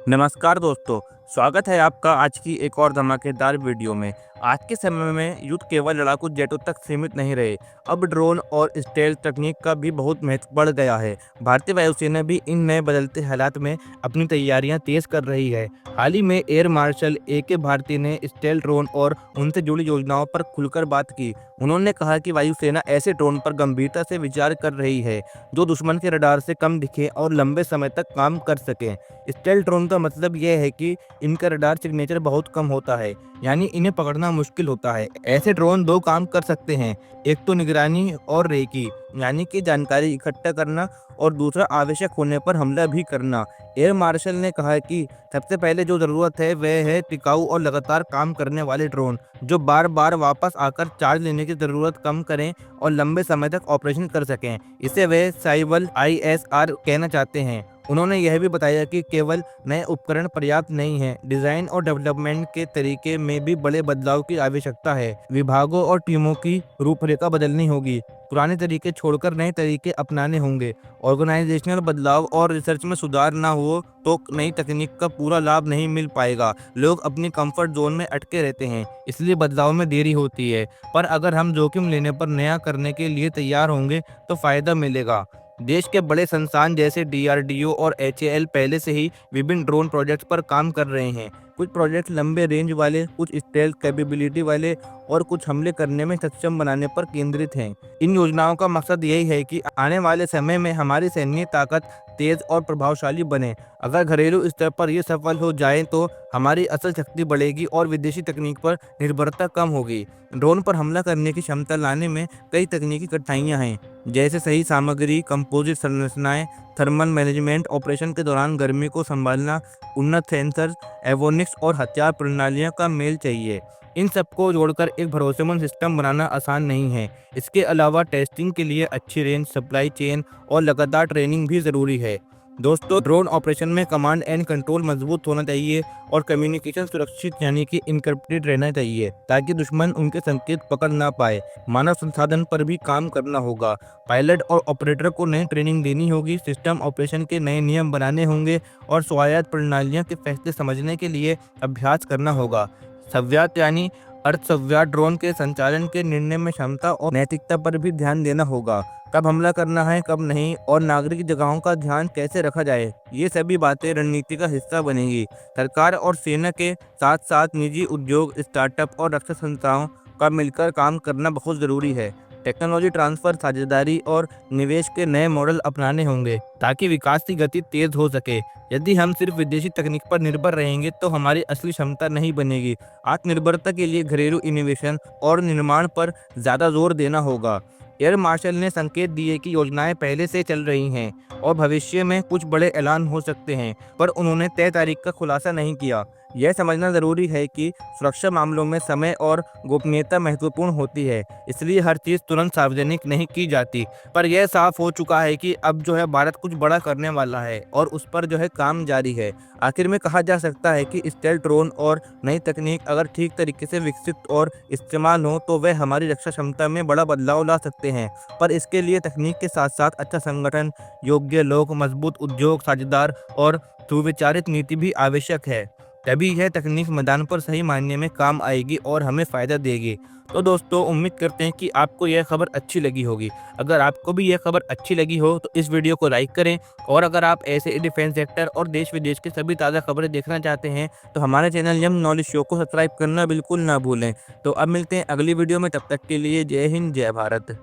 नमस्कार दोस्तों, स्वागत है आपका आज की एक और धमाकेदार वीडियो में। आज के समय में युद्ध केवल लड़ाकू जेटों तक सीमित नहीं रहे, अब ड्रोन और स्टेल्थ तकनीक का भी बहुत महत्व बढ़ गया है। भारतीय वायुसेना भी इन नए बदलते हालात में अपनी तैयारियां तेज कर रही है। हाल ही में एयर मार्शल ए.के. भारती ने स्टेल्थ ड्रोन और उनसे जुड़ी योजनाओं पर खुलकर बात की। उन्होंने कहा कि वायुसेना ऐसे ड्रोन पर गंभीरता से विचार कर रही है, जो दुश्मन के रडार से कम दिखे और लंबे समय तक काम कर सकें। स्टेल्थ ड्रोन का मतलब यह है कि इनका रडार सिग्नेचर बहुत कम होता है, यानी इन्हें पकड़ना मुश्किल होता है। ऐसे ड्रोन दो काम कर सकते हैं, एक तो निगरानी और रेकी यानी कि जानकारी इकट्ठा करना, और दूसरा आवश्यक होने पर हमला भी करना। एयर मार्शल ने कहा कि सबसे पहले जो ज़रूरत है वह है टिकाऊ और लगातार काम करने वाले ड्रोन, जो बार बार वापस आकर चार्ज लेने की ज़रूरत कम करें और लंबे समय तक ऑपरेशन कर सकें। इसे वे साइबल ISR कहना चाहते हैं। उन्होंने यह भी बताया कि केवल नए उपकरण पर्याप्त नहीं हैं, डिज़ाइन और डेवलपमेंट के तरीके में भी बड़े बदलाव की आवश्यकता है। विभागों और टीमों की रूपरेखा बदलनी होगी, पुराने तरीके छोड़कर नए तरीके अपनाने होंगे। ऑर्गेनाइजेशनल बदलाव और रिसर्च में सुधार ना हो तो नई तकनीक का पूरा लाभ नहीं मिल पाएगा। लोग अपनी कंफर्ट जोन में अटके रहते हैं, इसलिए बदलाव में देरी होती है। पर अगर हम जोखिम लेने पर नया करने के लिए तैयार होंगे तो फ़ायदा मिलेगा। देश के बड़े संस्थान जैसे DRDO और HAL पहले से ही विभिन्न ड्रोन प्रोजेक्ट्स पर काम कर रहे हैं। कुछ प्रोजेक्ट लंबे रेंज वाले, कुछ स्टेल्थ कैपेबिलिटी वाले और कुछ हमले करने में सक्षम बनाने पर केंद्रित हैं। इन योजनाओं का मकसद यही है कि आने वाले समय में हमारी सैन्य ताकत तेज और प्रभावशाली बने। अगर घरेलू स्तर पर ये सफल हो जाए तो हमारी असल शक्ति बढ़ेगी और विदेशी तकनीक पर निर्भरता कम होगी। ड्रोन पर हमला करने की क्षमता लाने में कई तकनीकी कठिनाइयाँ हैं, जैसे सही सामग्री, कंपोजिट संरचनाएं, थर्मल मैनेजमेंट, ऑपरेशन के दौरान गर्मी को संभालना, उन्नत सेंसर, एवोनिक्स और हथियार प्रणालियों का मेल चाहिए। इन सबको जोड़कर एक भरोसेमंद सिस्टम बनाना आसान नहीं है। इसके अलावा टेस्टिंग के लिए अच्छी रेंज, सप्लाई चेन और लगातार ट्रेनिंग भी ज़रूरी है। दोस्तों, ड्रोन ऑपरेशन में कमांड एंड कंट्रोल मजबूत होना चाहिए और कम्युनिकेशन सुरक्षित यानी कि इनक्रिप्टेड रहना चाहिए, ताकि दुश्मन उनके संकेत पकड़ ना पाए। मानव संसाधन पर भी काम करना होगा। पायलट और ऑपरेटर को नई ट्रेनिंग देनी होगी, सिस्टम ऑपरेशन के नए नियम बनाने होंगे और स्वायत्त प्रणालियों के फैसले समझने के लिए अभ्यास करना होगा। संव्यात यानी अर्धसंव्यात ड्रोन के संचालन के निर्णय में क्षमता और नैतिकता पर भी ध्यान देना होगा। कब हमला करना है, कब नहीं, और नागरिक जगहों का ध्यान कैसे रखा जाए, ये सभी बातें रणनीति का हिस्सा बनेंगी। सरकार और सेना के साथ साथ निजी उद्योग, स्टार्टअप और रक्षा संस्थाओं का मिलकर काम करना बहुत ज़रूरी है। टेक्नोलॉजी ट्रांसफर, साझेदारी और निवेश के नए मॉडल अपनाने होंगे, ताकि विकास की गति तेज हो सके। यदि हम सिर्फ विदेशी तकनीक पर निर्भर रहेंगे तो हमारी असली क्षमता नहीं बनेगी। आत्मनिर्भरता के लिए घरेलू इनोवेशन और निर्माण पर ज़्यादा जोर देना होगा। एयर मार्शल ने संकेत दिए कि योजनाएं पहले से चल रही हैं और भविष्य में कुछ बड़े ऐलान हो सकते हैं, पर उन्होंने तय तारीख का खुलासा नहीं किया। यह समझना ज़रूरी है कि सुरक्षा मामलों में समय और गोपनीयता महत्वपूर्ण होती है, इसलिए हर चीज़ तुरंत सार्वजनिक नहीं की जाती। पर यह साफ हो चुका है कि अब जो है भारत कुछ बड़ा करने वाला है और उस पर जो है काम जारी है। आखिर में कहा जा सकता है कि स्टेल्थ ड्रोन और नई तकनीक अगर ठीक तरीके से विकसित और इस्तेमाल हो तो वह हमारी रक्षा क्षमता में बड़ा बदलाव ला सकते हैं। पर इसके लिए तकनीक के साथ साथ अच्छा संगठन, योग्य लोग, मजबूत उद्योग साझेदार और सुविचारित नीति भी आवश्यक है। तभी यह तकनीक मैदान पर सही मायने में काम आएगी और हमें फ़ायदा देगी। तो दोस्तों, उम्मीद करते हैं कि आपको यह खबर अच्छी लगी होगी। अगर आपको भी यह खबर अच्छी लगी हो तो इस वीडियो को लाइक करें, और अगर आप ऐसे ही डिफेंस सेक्टर और देश विदेश की सभी ताज़ा खबरें देखना चाहते हैं तो हमारे चैनल यम नॉलेज शो को सब्सक्राइब करना बिल्कुल ना भूलें। तो अब मिलते हैं अगली वीडियो में, तब तक के लिए जय हिंद, जय भारत।